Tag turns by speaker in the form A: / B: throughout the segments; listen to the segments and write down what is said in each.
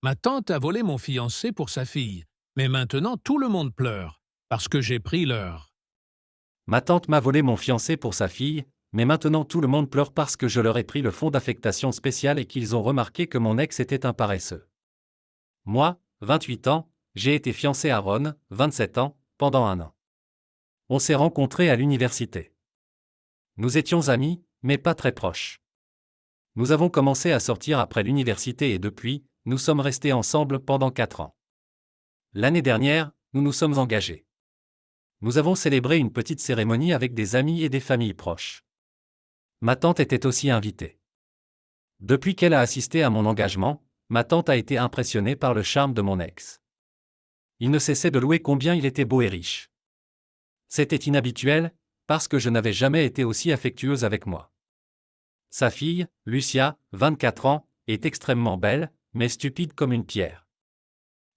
A: Ma tante a volé mon fiancé pour sa fille, mais maintenant tout le monde pleure, parce que j'ai pris leur.
B: Ma tante m'a volé mon fiancé pour sa fille, mais maintenant tout le monde pleure parce que je leur ai pris le fonds d'affectation spéciale et qu'ils ont remarqué que mon ex était un paresseux. Moi, 28 ans, j'ai été fiancé à Ron, 27 ans, pendant un an. On s'est rencontrés à l'université. Nous étions amis, mais pas très proches. Nous avons commencé à sortir après l'université et depuis, nous sommes restés ensemble pendant 4 ans. L'année dernière, nous nous sommes engagés. Nous avons célébré une petite cérémonie avec des amis et des familles proches. Ma tante était aussi invitée. Depuis qu'elle a assisté à mon engagement, ma tante a été impressionnée par le charme de mon ex. Il ne cessait de louer combien il était beau et riche. C'était inhabituel, parce que je n'avais jamais été aussi affectueuse avec moi. Sa fille, Lucia, 24 ans, est extrêmement belle, mais stupide comme une pierre.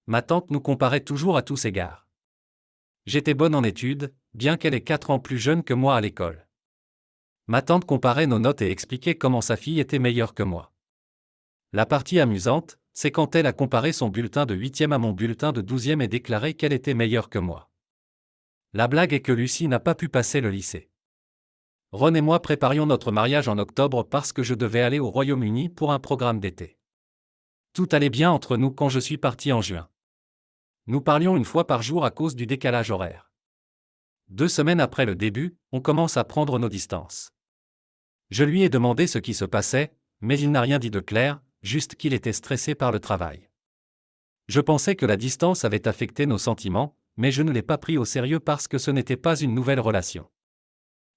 B: Ma tante nous comparait toujours à tous égards. J'étais bonne en études, bien qu'elle ait 4 ans plus jeune que moi à l'école. Ma tante comparait nos notes et expliquait comment sa fille était meilleure que moi. La partie amusante, c'est quand elle a comparé son bulletin de 8e à mon bulletin de 12e et déclaré qu'elle était meilleure que moi. La blague est que Lucie n'a pas pu passer le lycée. Ron et moi préparions notre mariage en octobre parce que je devais aller au Royaume-Uni pour un programme d'été. Tout allait bien entre nous quand je suis parti en juin. Nous parlions une fois par jour à cause du décalage horaire. 2 semaines après le début, on commence à prendre nos distances. Je lui ai demandé ce qui se passait, mais il n'a rien dit de clair, juste qu'il était stressé par le travail. Je pensais que la distance avait affecté nos sentiments, mais je ne l'ai pas pris au sérieux parce que ce n'était pas une nouvelle relation.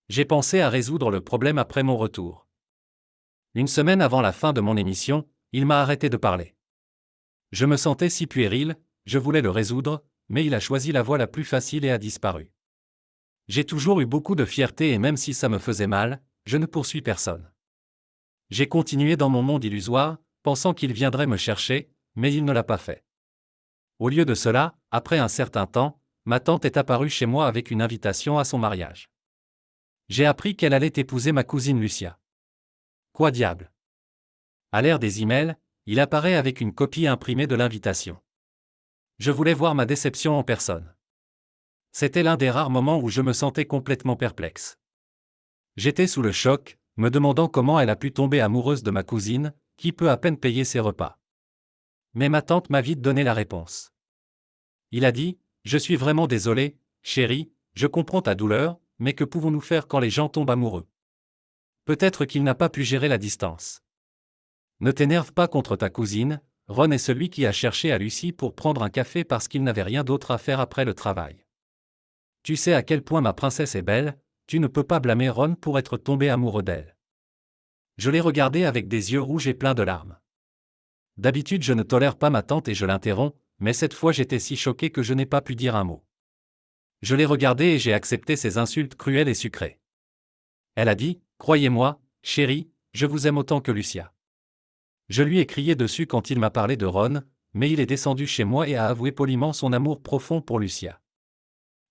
B: J'ai pensé à résoudre le problème après mon retour. Une semaine avant la fin de mon émission, il m'a arrêté de parler. Je me sentais si puéril, je voulais le résoudre, mais il a choisi la voie la plus facile et a disparu. J'ai toujours eu beaucoup de fierté et même si ça me faisait mal, je ne poursuis personne. J'ai continué dans mon monde illusoire, pensant qu'il viendrait me chercher, mais il ne l'a pas fait. Au lieu de cela, après un certain temps, ma tante est apparue chez moi avec une invitation à son mariage. J'ai appris qu'elle allait épouser ma cousine Lucia. Quoi diable? À l'ère des emails, il apparaît avec une copie imprimée de l'invitation. Je voulais voir ma déception en personne. C'était l'un des rares moments où je me sentais complètement perplexe. J'étais sous le choc, me demandant comment elle a pu tomber amoureuse de ma cousine, qui peut à peine payer ses repas. Mais ma tante m'a vite donné la réponse. Il a dit, « Je suis vraiment désolé, chérie, je comprends ta douleur, mais que pouvons-nous faire quand les gens tombent amoureux? Peut-être qu'il n'a pas pu gérer la distance. Ne t'énerve pas contre ta cousine, Ron est celui qui a cherché à Lucie pour prendre un café parce qu'il n'avait rien d'autre à faire après le travail. Tu sais à quel point ma princesse est belle, tu ne peux pas blâmer Ron pour être tombé amoureux d'elle. » Je l'ai regardé avec des yeux rouges et pleins de larmes. D'habitude je ne tolère pas ma tante et je l'interromps, mais cette fois j'étais si choqué que je n'ai pas pu dire un mot. Je l'ai regardée et j'ai accepté ses insultes cruelles et sucrées. Elle a dit, « Croyez-moi, chérie, je vous aime autant que Lucia. » Je lui ai crié dessus quand il m'a parlé de Ron, mais il est descendu chez moi et a avoué poliment son amour profond pour Lucia.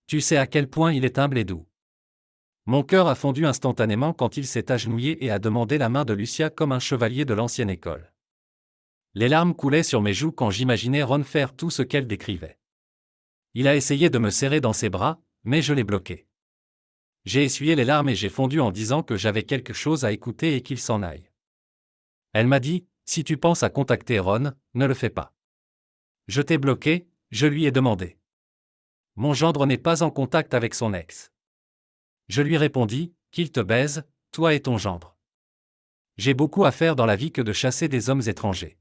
B: Tu sais à quel point il est humble et doux. Mon cœur a fondu instantanément quand il s'est agenouillé et a demandé la main de Lucia comme un chevalier de l'ancienne école. Les larmes coulaient sur mes joues quand j'imaginais Ron faire tout ce qu'elle décrivait. Il a essayé de me serrer dans ses bras, mais je l'ai bloqué. J'ai essuyé les larmes et j'ai fondu en disant que j'avais quelque chose à écouter et qu'il s'en aille. Elle m'a dit, « Si tu penses à contacter Ron, ne le fais pas. » Je t'ai bloqué, je lui ai demandé. Mon gendre n'est pas en contact avec son ex. Je lui répondis, « Qu'il te baise, toi et ton gendre. J'ai beaucoup à faire dans la vie que de chasser des hommes étrangers. »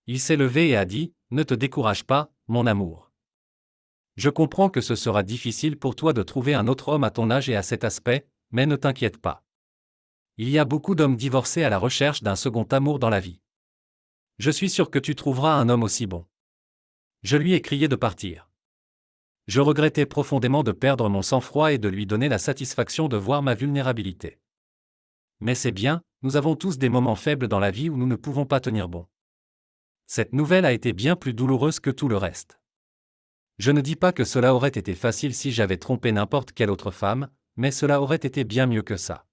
B: Il s'est levé et a dit, « Ne te décourage pas, mon amour. Je comprends que ce sera difficile pour toi de trouver un autre homme à ton âge et à cet aspect, mais ne t'inquiète pas. Il y a beaucoup d'hommes divorcés à la recherche d'un second amour dans la vie. Je suis sûr que tu trouveras un homme aussi bon. » Je lui ai crié de partir. Je regrettais profondément de perdre mon sang-froid et de lui donner la satisfaction de voir ma vulnérabilité. Mais c'est bien, nous avons tous des moments faibles dans la vie où nous ne pouvons pas tenir bon. Cette nouvelle a été bien plus douloureuse que tout le reste. Je ne dis pas que cela aurait été facile si j'avais trompé n'importe quelle autre femme, mais cela aurait été bien mieux que ça.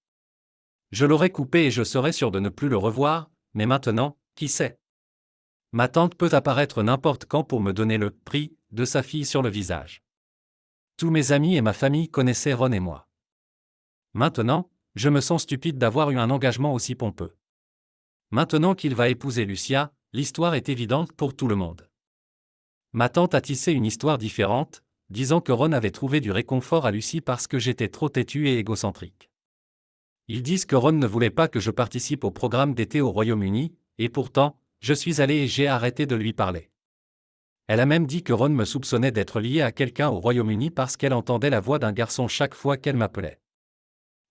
B: Je l'aurais coupé et je serais sûr de ne plus le revoir, mais maintenant, qui sait? Ma tante peut apparaître n'importe quand pour me donner le prix de sa fille sur le visage. Tous mes amis et ma famille connaissaient Ron et moi. Maintenant, je me sens stupide d'avoir eu un engagement aussi pompeux. Maintenant qu'il va épouser Lucia, l'histoire est évidente pour tout le monde. Ma tante a tissé une histoire différente, disant que Ron avait trouvé du réconfort à Lucie parce que j'étais trop têtu et égocentrique. Ils disent que Ron ne voulait pas que je participe au programme d'été au Royaume-Uni, et pourtant, je suis allé et j'ai arrêté de lui parler. Elle a même dit que Ron me soupçonnait d'être lié à quelqu'un au Royaume-Uni parce qu'elle entendait la voix d'un garçon chaque fois qu'elle m'appelait.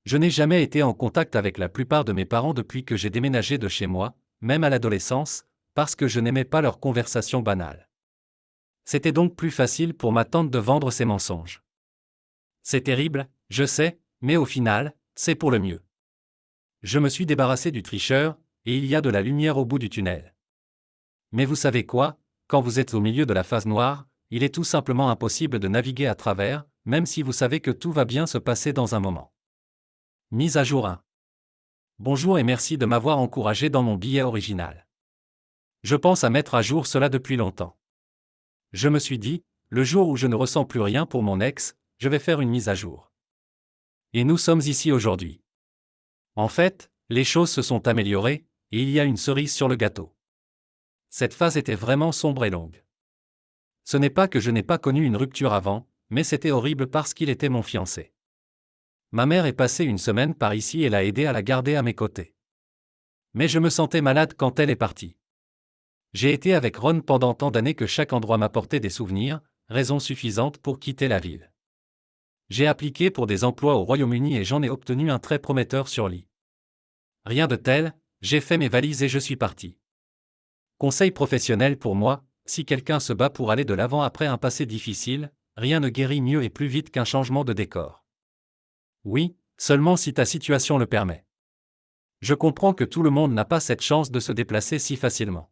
B: Je n'ai jamais été en contact avec la plupart de mes parents depuis que j'ai déménagé de chez moi, même à l'adolescence, parce que je n'aimais pas leurs conversations banales. C'était donc plus facile pour ma tante de vendre ses mensonges. C'est terrible, je sais, mais au final, c'est pour le mieux. Je me suis débarrassé du tricheur, et il y a de la lumière au bout du tunnel. Mais vous savez quoi, quand vous êtes au milieu de la phase noire, il est tout simplement impossible de naviguer à travers, même si vous savez que tout va bien se passer dans un moment. Mise à jour 1. Bonjour et merci de m'avoir encouragé dans mon billet original. Je pense à mettre à jour cela depuis longtemps. Je me suis dit, le jour où je ne ressens plus rien pour mon ex, je vais faire une mise à jour. Et nous sommes ici aujourd'hui. En fait, les choses se sont améliorées, et il y a une cerise sur le gâteau. Cette phase était vraiment sombre et longue. Ce n'est pas que je n'ai pas connu une rupture avant, mais c'était horrible parce qu'il était mon fiancé. Ma mère est passée une semaine par ici et l'a aidé à la garder à mes côtés. Mais je me sentais malade quand elle est partie. J'ai été avec Ron pendant tant d'années que chaque endroit m'apportait des souvenirs, raison suffisante pour quitter la ville. J'ai appliqué pour des emplois au Royaume-Uni et j'en ai obtenu un très prometteur sur l'île. Rien de tel, j'ai fait mes valises et je suis parti. Conseil professionnel pour moi, si quelqu'un se bat pour aller de l'avant après un passé difficile, rien ne guérit mieux et plus vite qu'un changement de décor. Oui, seulement si ta situation le permet. Je comprends que tout le monde n'a pas cette chance de se déplacer si facilement.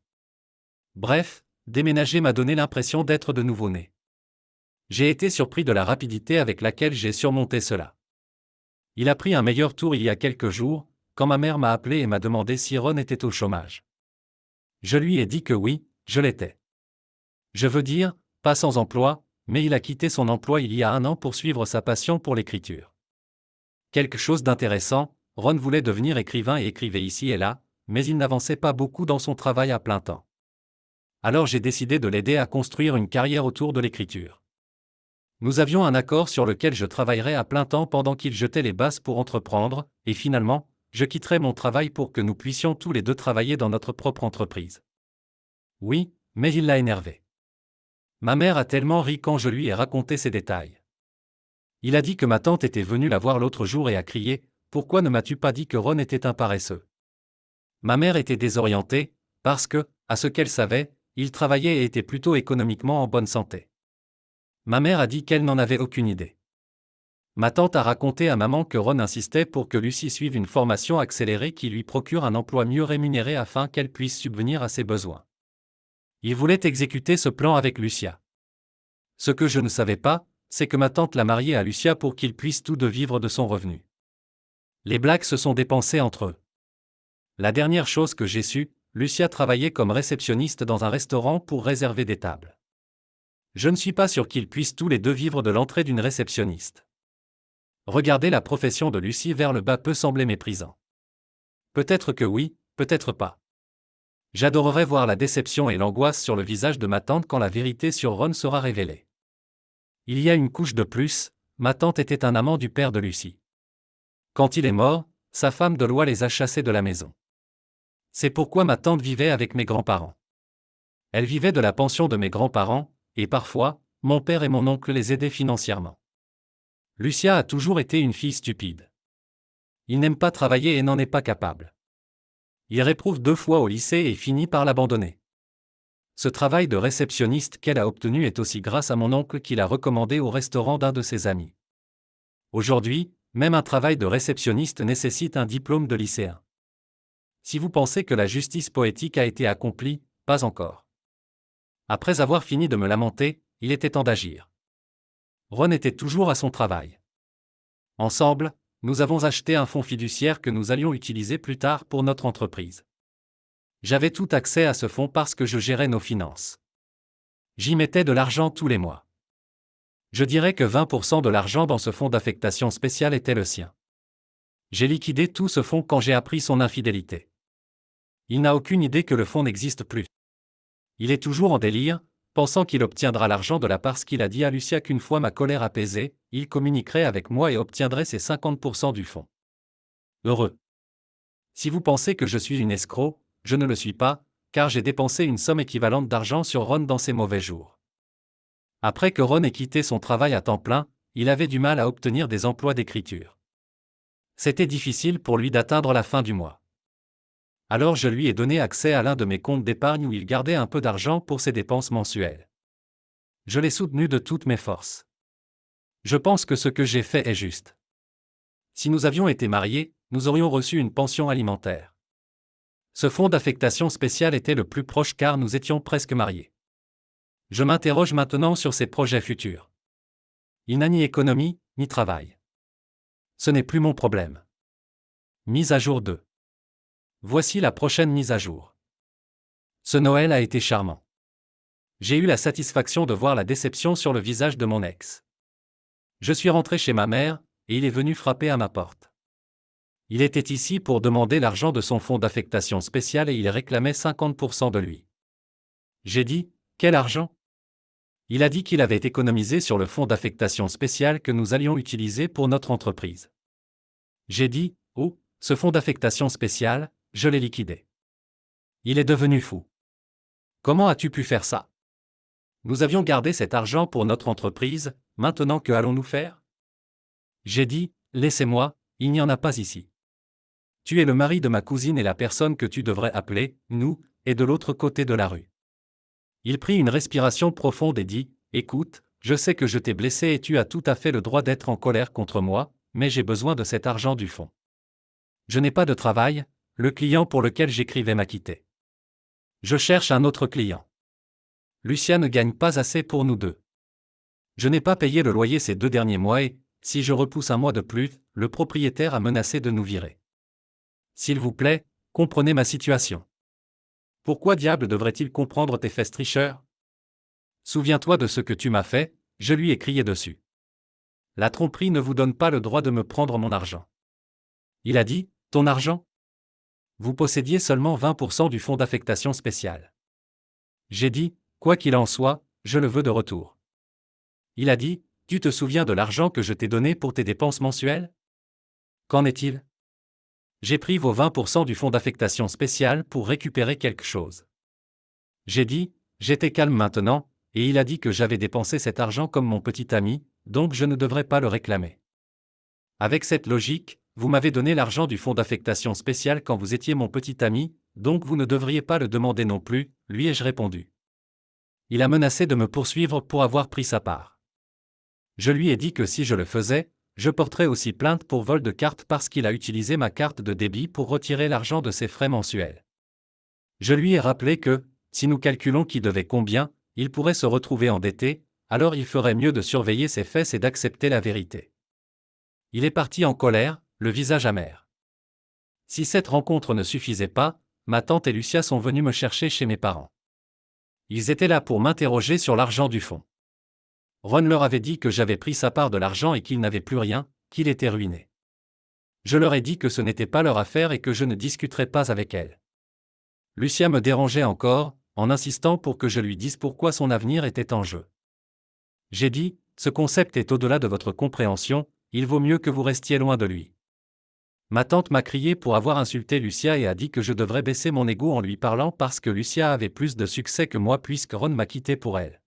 B: Bref, déménager m'a donné l'impression d'être de nouveau né. J'ai été surpris de la rapidité avec laquelle j'ai surmonté cela. Il a pris un meilleur tour il y a quelques jours, quand ma mère m'a appelé et m'a demandé si Ron était au chômage. Je lui ai dit que oui, je l'étais. Je veux dire, pas sans emploi, mais il a quitté son emploi il y a 1 an pour suivre sa passion pour l'écriture. Quelque chose d'intéressant, Ron voulait devenir écrivain et écrivait ici et là, mais il n'avançait pas beaucoup dans son travail à plein temps. Alors j'ai décidé de l'aider à construire une carrière autour de l'écriture. Nous avions un accord sur lequel je travaillerais à plein temps pendant qu'il jetait les bases pour entreprendre, et finalement, je quitterai mon travail pour que nous puissions tous les deux travailler dans notre propre entreprise. Oui, mais il l'a énervé. Ma mère a tellement ri quand je lui ai raconté ces détails. Il a dit que ma tante était venue la voir l'autre jour et a crié « Pourquoi ne m'as-tu pas dit que Ron était un paresseux ?» Ma mère était désorientée, parce que, à ce qu'elle savait, il travaillait et était plutôt économiquement en bonne santé. Ma mère a dit qu'elle n'en avait aucune idée. Ma tante a raconté à maman que Ron insistait pour que Lucie suive une formation accélérée qui lui procure un emploi mieux rémunéré afin qu'elle puisse subvenir à ses besoins. Il voulait exécuter ce plan avec Lucia. Ce que je ne savais pas, c'est que ma tante l'a marié à Lucia pour qu'ils puissent tous deux vivre de son revenu. Les blagues se sont dépensées entre eux. La dernière chose que j'ai su, Lucia travaillait comme réceptionniste dans un restaurant pour réserver des tables. Je ne suis pas sûr qu'ils puissent tous les deux vivre de l'entrée d'une réceptionniste. Regarder la profession de Lucie vers le bas peut sembler méprisant. Peut-être que oui, peut-être pas. J'adorerais voir la déception et l'angoisse sur le visage de ma tante quand la vérité sur Ron sera révélée. Il y a une couche de plus, ma tante était un amant du père de Lucie. Quand il est mort, sa femme de loi les a chassés de la maison. C'est pourquoi ma tante vivait avec mes grands-parents. Elle vivait de la pension de mes grands-parents, et parfois, mon père et mon oncle les aidaient financièrement. Lucia a toujours été une fille stupide. Il n'aime pas travailler et n'en est pas capable. Il réprouve 2 fois au lycée et finit par l'abandonner. Ce travail de réceptionniste qu'elle a obtenu est aussi grâce à mon oncle qui l'a recommandé au restaurant d'un de ses amis. Aujourd'hui, même un travail de réceptionniste nécessite un diplôme de lycéen. Si vous pensez que la justice poétique a été accomplie, pas encore. Après avoir fini de me lamenter, il était temps d'agir. Ron était toujours à son travail. Ensemble, nous avons acheté un fonds fiduciaire que nous allions utiliser plus tard pour notre entreprise. J'avais tout accès à ce fonds parce que je gérais nos finances. J'y mettais de l'argent tous les mois. Je dirais que 20% de l'argent dans ce fonds d'affectation spéciale était le sien. J'ai liquidé tout ce fonds quand j'ai appris son infidélité. Il n'a aucune idée que le fonds n'existe plus. Il est toujours en délire, pensant qu'il obtiendra l'argent de la parce qu'il a dit à Lucia qu'une fois ma colère apaisée, il communiquerait avec moi et obtiendrait ses 50% du fonds. Heureux. Si vous pensez que je suis une escroc, je ne le suis pas, car j'ai dépensé une somme équivalente d'argent sur Ron dans ses mauvais jours. Après que Ron ait quitté son travail à temps plein, il avait du mal à obtenir des emplois d'écriture. C'était difficile pour lui d'atteindre la fin du mois. Alors je lui ai donné accès à l'un de mes comptes d'épargne où il gardait un peu d'argent pour ses dépenses mensuelles. Je l'ai soutenu de toutes mes forces. Je pense que ce que j'ai fait est juste. Si nous avions été mariés, nous aurions reçu une pension alimentaire. Ce fonds d'affectation spéciale était le plus proche car nous étions presque mariés. Je m'interroge maintenant sur ses projets futurs. Il n'a ni économie, ni travail. Ce n'est plus mon problème. Mise à jour 2. Voici la prochaine mise à jour. Ce Noël a été charmant. J'ai eu la satisfaction de voir la déception sur le visage de mon ex. Je suis rentré chez ma mère, et il est venu frapper à ma porte. Il était ici pour demander l'argent de son fonds d'affectation spéciale et il réclamait 50% de lui. J'ai dit, quel argent ? Il a dit qu'il avait économisé sur le fonds d'affectation spéciale que nous allions utiliser pour notre entreprise. J'ai dit, oh, ce fonds d'affectation spéciale, je l'ai liquidé. Il est devenu fou. Comment as-tu pu faire ça ? Nous avions gardé cet argent pour notre entreprise, maintenant que allons-nous faire ? J'ai dit, laissez-moi, il n'y en a pas ici. Tu es le mari de ma cousine et la personne que tu devrais appeler, nous, est de l'autre côté de la rue. Il prit une respiration profonde et dit, écoute, je sais que je t'ai blessé et tu as tout à fait le droit d'être en colère contre moi, mais j'ai besoin de cet argent du fonds. Je n'ai pas de travail, le client pour lequel j'écrivais m'a quitté. Je cherche un autre client. Lucia ne gagne pas assez pour nous deux. Je n'ai pas payé le loyer ces 2 derniers mois et, si je repousse un mois de plus, le propriétaire a menacé de nous virer. S'il vous plaît, comprenez ma situation. Pourquoi diable devrait-il comprendre tes fesses tricheurs ? Souviens-toi de ce que tu m'as fait, je lui ai crié dessus. La tromperie ne vous donne pas le droit de me prendre mon argent. Il a dit, ton argent ? Vous possédiez seulement 20% du fonds d'affectation spéciale. J'ai dit, quoi qu'il en soit, je le veux de retour. Il a dit, tu te souviens de l'argent que je t'ai donné pour tes dépenses mensuelles ? Qu'en est-il ? J'ai pris vos 20% du fonds d'affectation spéciale pour récupérer quelque chose. J'ai dit, j'étais calme maintenant, et il a dit que j'avais dépensé cet argent comme mon petit ami, donc je ne devrais pas le réclamer. Avec cette logique, vous m'avez donné l'argent du fonds d'affectation spéciale quand vous étiez mon petit ami, donc vous ne devriez pas le demander non plus, lui ai-je répondu. Il a menacé de me poursuivre pour avoir pris sa part. Je lui ai dit que si je le faisais, je porterais aussi plainte pour vol de carte parce qu'il a utilisé ma carte de débit pour retirer l'argent de ses frais mensuels. Je lui ai rappelé que, si nous calculons qui devait combien, il pourrait se retrouver endetté, alors il ferait mieux de surveiller ses fesses et d'accepter la vérité. Il est parti en colère, le visage amer. Si cette rencontre ne suffisait pas, ma tante et Lucia sont venus me chercher chez mes parents. Ils étaient là pour m'interroger sur l'argent du fonds. Ron leur avait dit que j'avais pris sa part de l'argent et qu'il n'avait plus rien, qu'il était ruiné. Je leur ai dit que ce n'était pas leur affaire et que je ne discuterais pas avec elle. Lucia me dérangeait encore, en insistant pour que je lui dise pourquoi son avenir était en jeu. J'ai dit, ce concept est au-delà de votre compréhension, il vaut mieux que vous restiez loin de lui. Ma tante m'a crié pour avoir insulté Lucia et a dit que je devrais baisser mon ego en lui parlant parce que Lucia avait plus de succès que moi puisque Ron m'a quitté pour elle.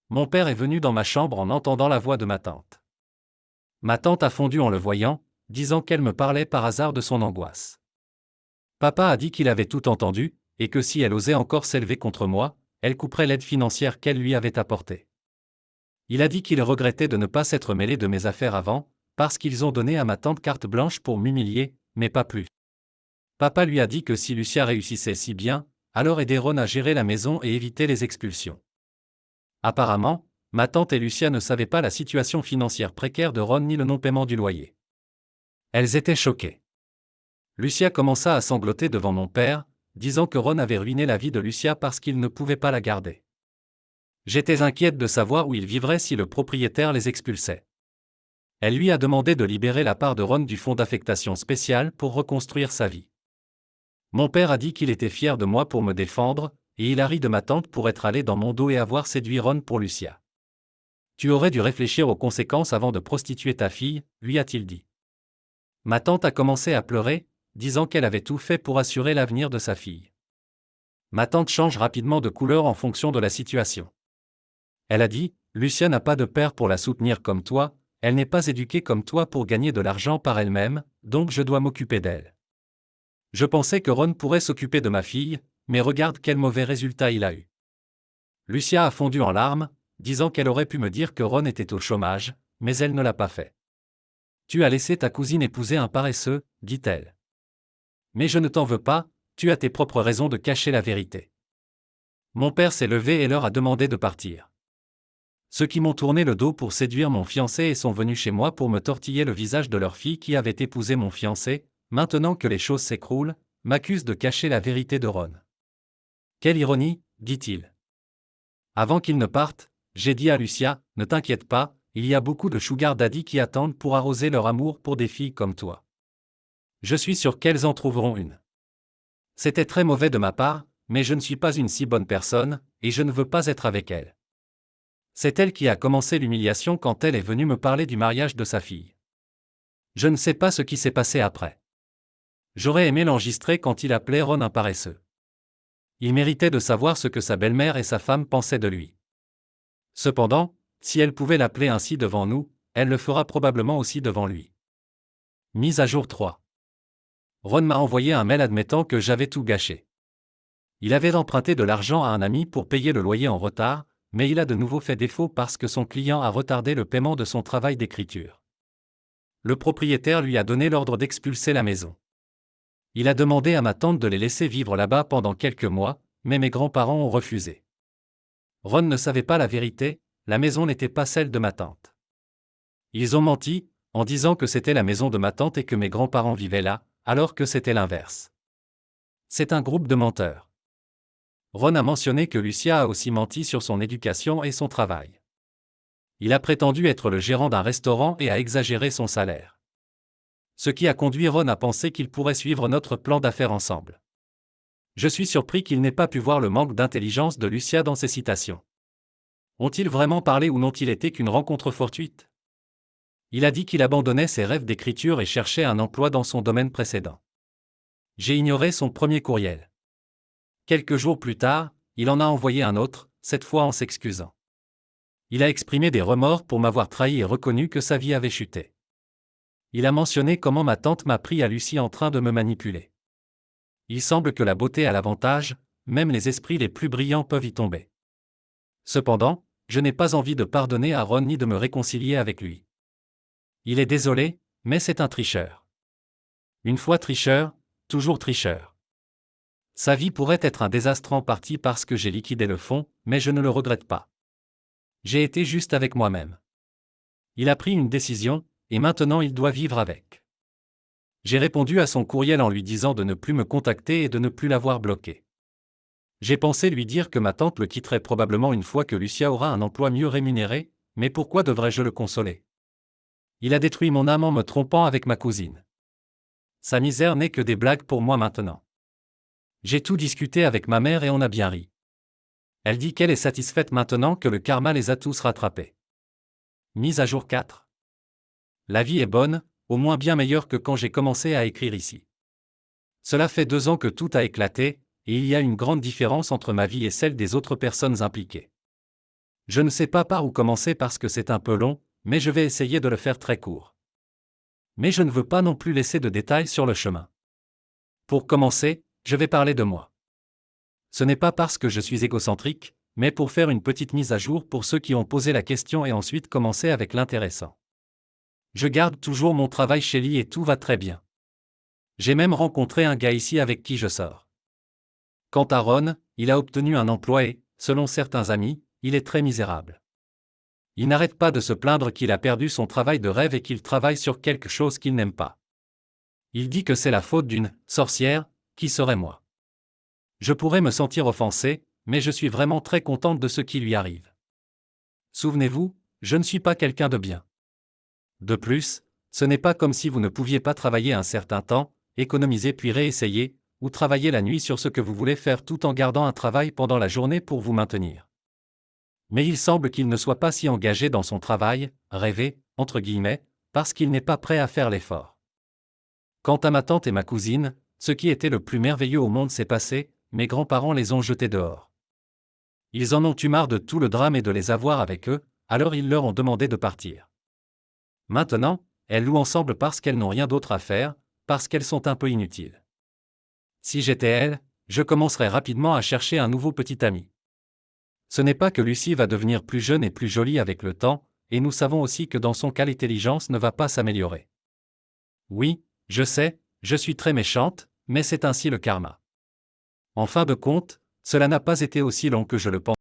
B: Mon père est venu dans ma chambre en entendant la voix de ma tante. Ma tante a fondu en le voyant, disant qu'elle me parlait par hasard de son angoisse. Papa a dit qu'il avait tout entendu, et que si elle osait encore s'élever contre moi, elle couperait l'aide financière qu'elle lui avait apportée. Il a dit qu'il regrettait de ne pas s'être mêlé de mes affaires avant, parce qu'ils ont donné à ma tante carte blanche pour m'humilier, mais pas plus. Papa lui a dit que si Lucia réussissait si bien, alors aider Ron à gérer la maison et éviter les expulsions. Apparemment, ma tante et Lucia ne savaient pas la situation financière précaire de Ron ni le non-paiement du loyer. Elles étaient choquées. Lucia commença à sangloter devant mon père, disant que Ron avait ruiné la vie de Lucia parce qu'il ne pouvait pas la garder. J'étais inquiète de savoir où ils vivraient si le propriétaire les expulsait. Elle lui a demandé de libérer la part de Ron du fonds d'affectation spéciale pour reconstruire sa vie. Mon père a dit qu'il était fier de moi pour me défendre, et il a ri de ma tante pour être allée dans mon dos et avoir séduit Ron pour Lucia. Tu aurais dû réfléchir aux conséquences avant de prostituer ta fille, lui a-t-il dit. Ma tante a commencé à pleurer, disant qu'elle avait tout fait pour assurer l'avenir de sa fille. Ma tante change rapidement de couleur en fonction de la situation. Elle a dit, Lucia n'a pas de père pour la soutenir comme toi, elle n'est pas éduquée comme toi pour gagner de l'argent par elle-même, donc je dois m'occuper d'elle. Je pensais que Ron pourrait s'occuper de ma fille, mais regarde quel mauvais résultat il a eu. Lucia a fondu en larmes, disant qu'elle aurait pu me dire que Ron était au chômage, mais elle ne l'a pas fait. Tu as laissé ta cousine épouser un paresseux, dit-elle. Mais je ne t'en veux pas, tu as tes propres raisons de cacher la vérité. Mon père s'est levé et leur a demandé de partir. Ceux qui m'ont tourné le dos pour séduire mon fiancé et sont venus chez moi pour me tortiller le visage de leur fille qui avait épousé mon fiancé, maintenant que les choses s'écroulent, m'accusent de cacher la vérité de Ron. Quelle ironie, dit-il. Avant qu'ils ne partent, j'ai dit à Lucia, ne t'inquiète pas, il y a beaucoup de sugar daddy qui attendent pour arroser leur amour pour des filles comme toi. Je suis sûr qu'elles en trouveront une. C'était très mauvais de ma part, mais je ne suis pas une si bonne personne, et je ne veux pas être avec elle. C'est elle qui a commencé l'humiliation quand elle est venue me parler du mariage de sa fille. Je ne sais pas ce qui s'est passé après. J'aurais aimé l'enregistrer quand il appelait Ron un paresseux. Il méritait de savoir ce que sa belle-mère et sa femme pensaient de lui. Cependant, si elle pouvait l'appeler ainsi devant nous, elle le fera probablement aussi devant lui. Mise à jour 3. Ron m'a envoyé un mail admettant que j'avais tout gâché. Il avait emprunté de l'argent à un ami pour payer le loyer en retard, mais il a de nouveau fait défaut parce que son client a retardé le paiement de son travail d'écriture. Le propriétaire lui a donné l'ordre d'expulser la maison. Il a demandé à ma tante de les laisser vivre là-bas pendant quelques mois, mais mes grands-parents ont refusé. Ron ne savait pas la vérité, la maison n'était pas celle de ma tante. Ils ont menti, en disant que c'était la maison de ma tante et que mes grands-parents vivaient là, alors que c'était l'inverse. C'est un groupe de menteurs. Ron a mentionné que Lucia a aussi menti sur son éducation et son travail. Il a prétendu être le gérant d'un restaurant et a exagéré son salaire. Ce qui a conduit Ron à penser qu'il pourrait suivre notre plan d'affaires ensemble. Je suis surpris qu'il n'ait pas pu voir le manque d'intelligence de Lucia dans ses citations. Ont-ils vraiment parlé ou n'ont-ils été qu'une rencontre fortuite? Il a dit qu'il abandonnait ses rêves d'écriture et cherchait un emploi dans son domaine précédent. J'ai ignoré son premier courriel. Quelques jours plus tard, il en a envoyé un autre, cette fois en s'excusant. Il a exprimé des remords pour m'avoir trahi et reconnu que sa vie avait chuté. Il a mentionné comment ma tante m'a pris à Lucie en train de me manipuler. Il semble que la beauté a l'avantage, même les esprits les plus brillants peuvent y tomber. Cependant, je n'ai pas envie de pardonner à Ron ni de me réconcilier avec lui. Il est désolé, mais c'est un tricheur. Une fois tricheur, toujours tricheur. Sa vie pourrait être un désastre en partie parce que j'ai liquidé le fonds, mais je ne le regrette pas. J'ai été juste avec moi-même. Il a pris une décision, et maintenant il doit vivre avec. J'ai répondu à son courriel en lui disant de ne plus me contacter et de ne plus l'avoir bloqué. J'ai pensé lui dire que ma tante le quitterait probablement une fois que Lucia aura un emploi mieux rémunéré, mais pourquoi devrais-je le consoler? Il a détruit mon âme en me trompant avec ma cousine. Sa misère n'est que des blagues pour moi maintenant. J'ai tout discuté avec ma mère et on a bien ri. Elle dit qu'elle est satisfaite maintenant que le karma les a tous rattrapés. Mise à jour 4. La vie est bonne, au moins bien meilleure que quand j'ai commencé à écrire ici. Cela fait 2 ans que tout a éclaté, et il y a une grande différence entre ma vie et celle des autres personnes impliquées. Je ne sais pas par où commencer parce que c'est un peu long, mais je vais essayer de le faire très court. Mais je ne veux pas non plus laisser de détails sur le chemin. Pour commencer, je vais parler de moi. Ce n'est pas parce que je suis égocentrique, mais pour faire une petite mise à jour pour ceux qui ont posé la question et ensuite commencer avec l'intéressant. Je garde toujours mon travail chez Lee et tout va très bien. J'ai même rencontré un gars ici avec qui je sors. Quant à Ron, il a obtenu un emploi et, selon certains amis, il est très misérable. Il n'arrête pas de se plaindre qu'il a perdu son travail de rêve et qu'il travaille sur quelque chose qu'il n'aime pas. Il dit que c'est la faute d'une « sorcière », qui serait moi. Je pourrais me sentir offensée, mais je suis vraiment très contente de ce qui lui arrive. Souvenez-vous, je ne suis pas quelqu'un de bien. De plus, ce n'est pas comme si vous ne pouviez pas travailler un certain temps, économiser puis réessayer, ou travailler la nuit sur ce que vous voulez faire tout en gardant un travail pendant la journée pour vous maintenir. Mais il semble qu'il ne soit pas si engagé dans son travail, rêver, entre guillemets, parce qu'il n'est pas prêt à faire l'effort. Quant à ma tante et ma cousine, ce qui était le plus merveilleux au monde s'est passé, mes grands-parents les ont jetés dehors. Ils en ont eu marre de tout le drame et de les avoir avec eux, alors ils leur ont demandé de partir. Maintenant, elles louent ensemble parce qu'elles n'ont rien d'autre à faire, parce qu'elles sont un peu inutiles. Si j'étais elle, je commencerais rapidement à chercher un nouveau petit ami. Ce n'est pas que Lucie va devenir plus jeune et plus jolie avec le temps, et nous savons aussi que dans son cas l'intelligence ne va pas s'améliorer. Oui, je sais, je suis très méchante, mais c'est ainsi le karma. En fin de compte, cela n'a pas été aussi long que je le pensais.